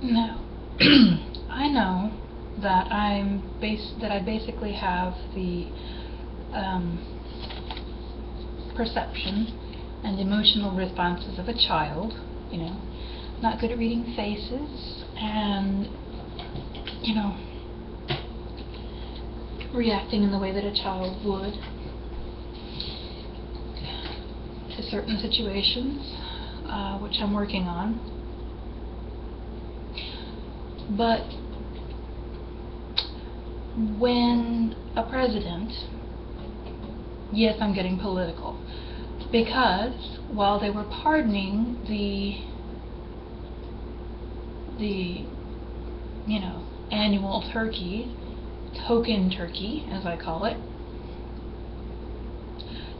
No. I know that I basically have the perception and emotional responses of a child, not good at reading faces and, reacting in the way that a child would to certain situations, which I'm working on. But when a president, yes, I'm getting political, because while they were pardoning the annual turkey, token turkey, as I call it,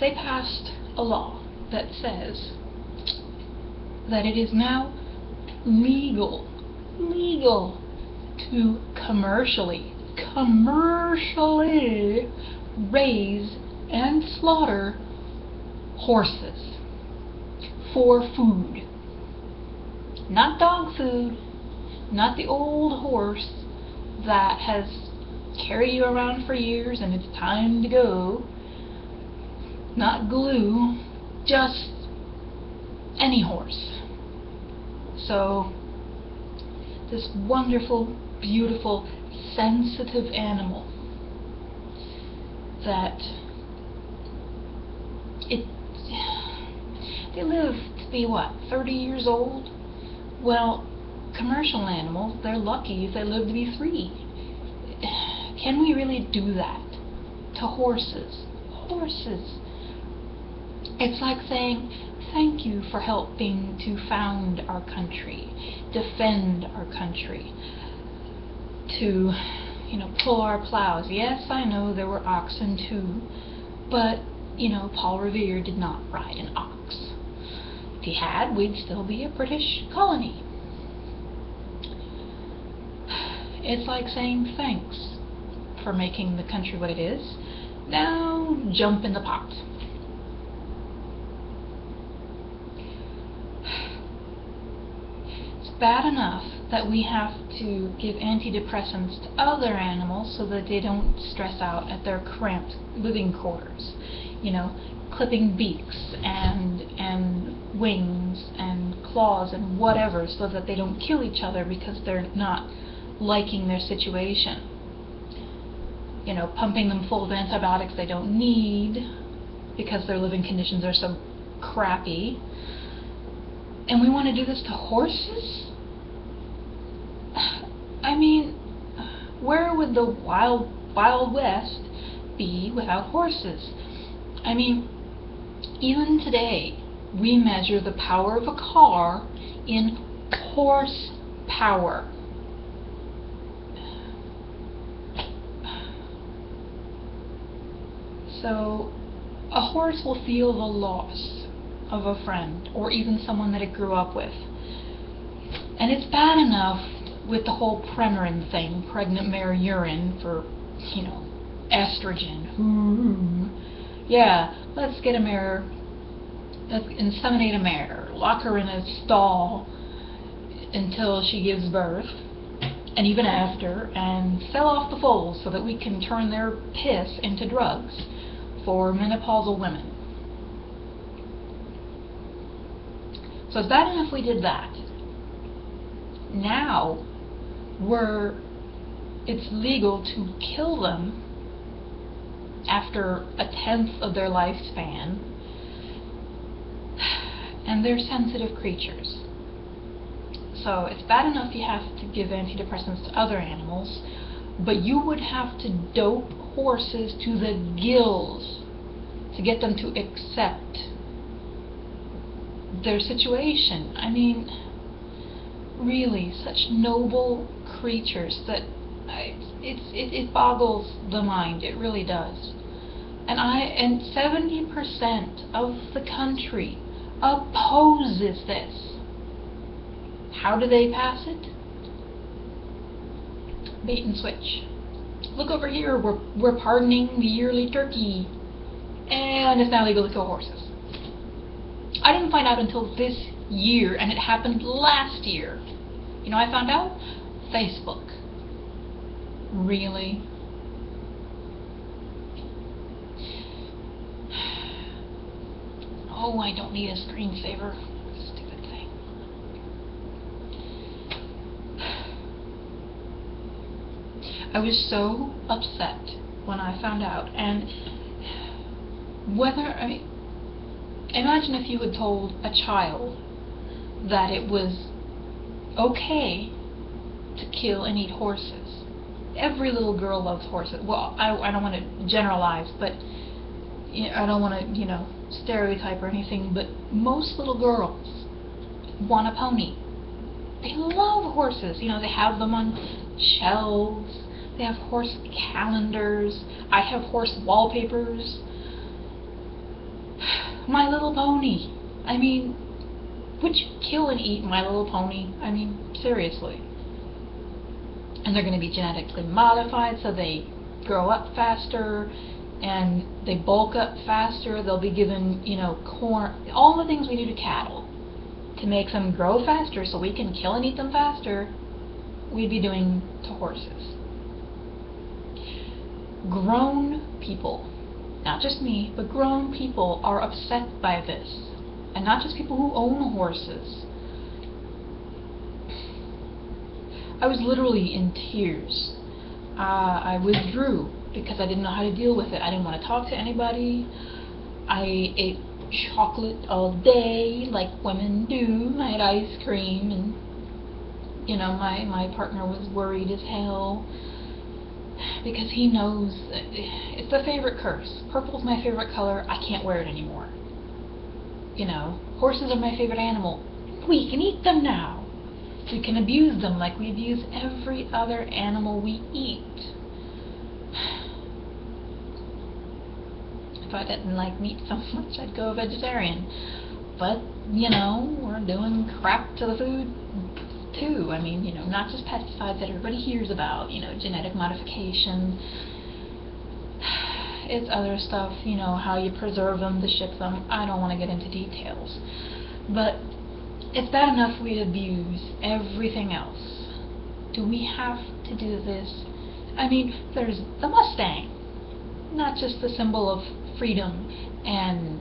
they passed a law that says that it is now legal to commercially raise and slaughter horses for food. Not dog food, not the old horse that has carried you around for years and it's time to go. Not glue, just any horse. So this wonderful, beautiful, sensitive animal that they live to be 30 years old? Well, commercial animals, they're lucky if they live to be 3. Can we really do that to horses? Horses. It's like saying, thank you for helping to found our country, defend our country, to, pull our plows. Yes, I know there were oxen too, but, Paul Revere did not ride an ox. If he had, we'd still be a British colony. It's like saying thanks for making the country what it is. Now jump in the pot. It's bad enough that we have to give antidepressants to other animals so that they don't stress out at their cramped living quarters. Clipping beaks and wings and claws and whatever so that they don't kill each other because they're not liking their situation. Pumping them full of antibiotics they don't need because their living conditions are so crappy. And we want to do this to horses? I mean, where would the wild West be without horses? I mean, even today, we measure the power of a car in horsepower. So, a horse will feel the loss of a friend, or even someone that it grew up with. And it's bad enough with the whole Premarin thing, pregnant mare urine for, estrogen. Yeah, let's get a mare, let's inseminate a mare, lock her in a stall until she gives birth, and even after, and sell off the foals so that we can turn their piss into drugs for menopausal women. So it's bad enough we did that. Now, it's legal to kill them after 1/10 of their lifespan, and they're sensitive creatures. So it's bad enough you have to give antidepressants to other animals, but you would have to dope horses to the gills to get them to accept their situation. I mean, really, such noble creatures that it boggles the mind. It really does. And 70% of the country opposes this. How do they pass it? Bait and switch. Look over here, we're pardoning the yearly turkey, and it's now legal to kill horses. I didn't find out until this year, and it happened last year. You know, I found out? Facebook. Really? Oh, I don't need a screensaver. Stupid thing. I was so upset when I found out, and imagine if you had told a child that it was okay to kill and eat horses. Every little girl loves horses. Well, I don't want to generalize, but I don't want to, stereotype or anything, but most little girls want a pony. They love horses. They have them on shelves. They have horse calendars. I have horse wallpapers. My Little Pony. Would you kill and eat My Little Pony? Seriously. And they're going to be genetically modified so they grow up faster and they bulk up faster. They'll be given, corn, all the things we do to cattle to make them grow faster so we can kill and eat them faster. We'd be doing to horses. Grown people, not just me, but grown people are upset by this. And not just people who own horses. I was literally in tears. I withdrew because I didn't know how to deal with it. I didn't want to talk to anybody. I ate chocolate all day like women do. I had ice cream, and my partner was worried as hell because he knows it's the favorite curse. Purple's my favorite color. I can't wear it anymore. Horses are my favorite animal. We can eat them now. We can abuse them like we abuse every other animal we eat. If I didn't like meat so much, I'd go vegetarian. But, we're doing crap to the food too. Not just pesticides that everybody hears about, genetic modification. It's other stuff, how you preserve them, to ship them. I don't want to get into details. But it's bad enough we abuse everything else. Do we have to do this? There's the Mustang. Not just the symbol of freedom and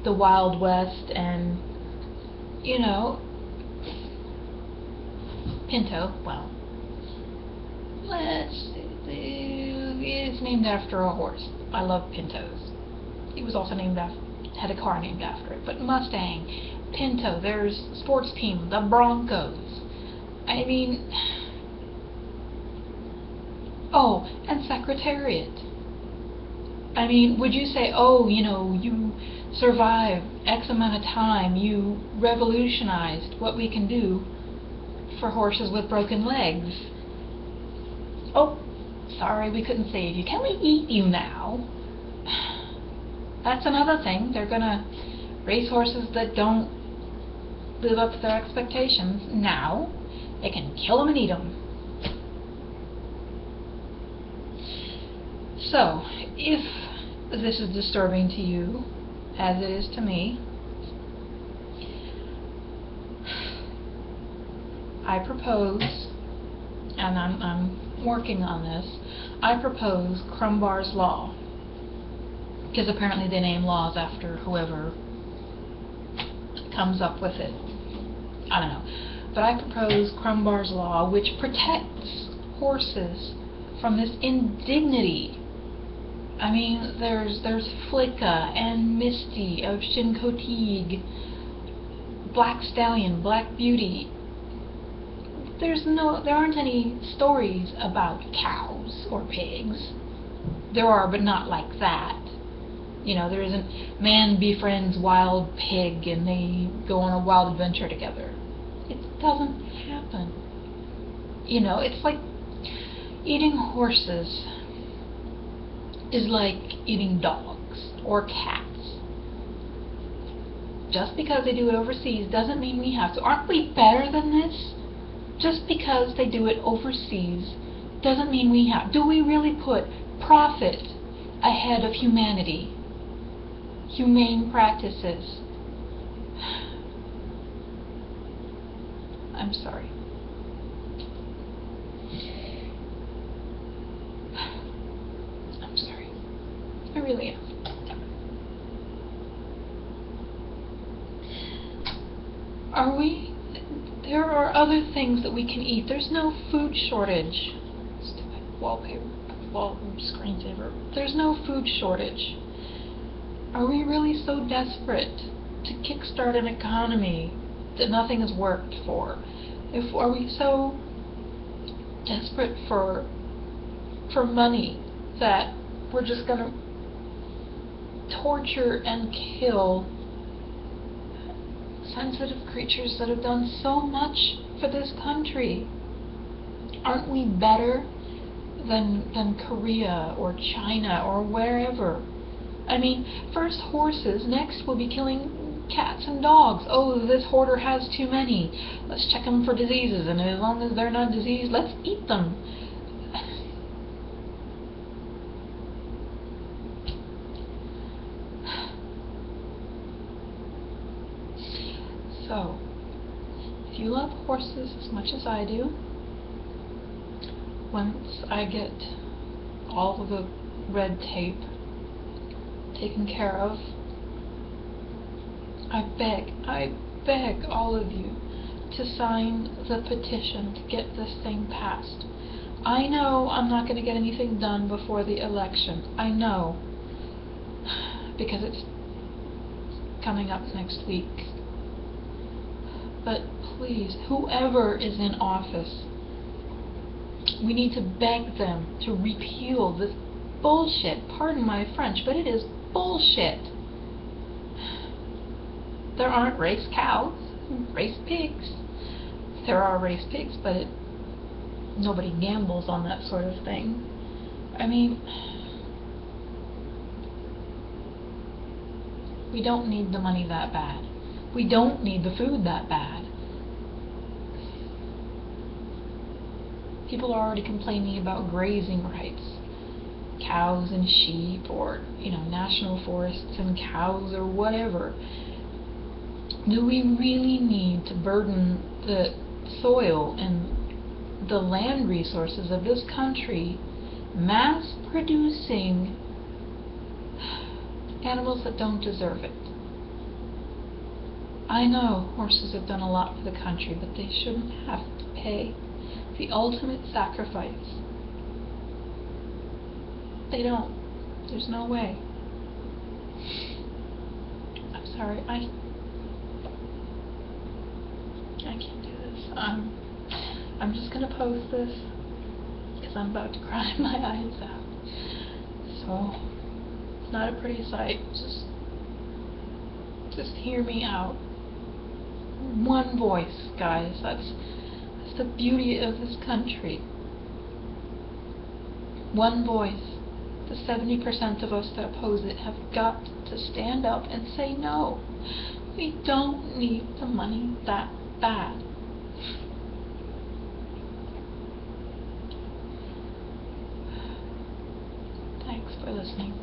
the Wild West and, Pinto. Well, it's named after a horse. I love Pintos. It was also had a car named after it. But Mustang, Pinto, there's sports team, the Broncos. Oh, and Secretariat. Would you say, oh, you survived X amount of time, you revolutionized what we can do for horses with broken legs. Oh, sorry, we couldn't save you. Can we eat you now? That's another thing. They're gonna race horses that don't live up to their expectations now. They can kill them and eat them. So, if this is disturbing to you, as it is to me, I propose, and I'm working on this, I propose Crumbar's Law. Because apparently they name laws after whoever comes up with it. I don't know. But I propose Crumbar's Law, which protects horses from this indignity. There's Flicka and Misty of Shinkotigue, Black Stallion, Black Beauty. There aren't any stories about cows or pigs. There are, but not like that. There isn't man befriends wild pig and they go on a wild adventure together. It doesn't happen. It's like eating horses is like eating dogs or cats. Just because they do it overseas doesn't mean we have to. Aren't we better than this? Just because they do it overseas doesn't mean we have. Do we really put profit ahead of humanity? Humane practices. I'm sorry. I'm sorry. I really am. There are other things that we can eat. There's no food shortage. Stupid screensaver. There's no food shortage. Are we really so desperate to kickstart an economy that nothing has worked for? Are we so desperate for money that we're just gonna torture and kill sensitive creatures that have done so much for this country? Aren't we better than Korea or China or wherever? I mean, first horses, next we'll be killing cats and dogs. Oh, this hoarder has too many. Let's check them for diseases, and as long as they're not diseased, let's eat them. So, if you love horses as much as I do, once I get all of the red tape taken care of, I beg all of you to sign the petition to get this thing passed. I know I'm not going to get anything done before the election. I know, because it's coming up next week. But please, whoever is in office, we need to beg them to repeal this bullshit. Pardon my French, but it is bullshit. There aren't race cows, race pigs. There are race pigs, but nobody gambles on that sort of thing. I mean, we don't need the money that bad. We don't need the food that bad. People are already complaining about grazing rights. Cows and sheep, or, national forests and cows or whatever. Do we really need to burden the soil and the land resources of this country mass producing animals that don't deserve it? I know horses have done a lot for the country, but they shouldn't have to pay the ultimate sacrifice. They don't. There's no way. I'm sorry. I can't do this. I'm just gonna post this because I'm about to cry my eyes out. So it's not a pretty sight. Just hear me out. One voice, guys. That's the beauty of this country. One voice. The 70% of us that oppose it have got to stand up and say no. We don't need the money that bad. Thanks for listening.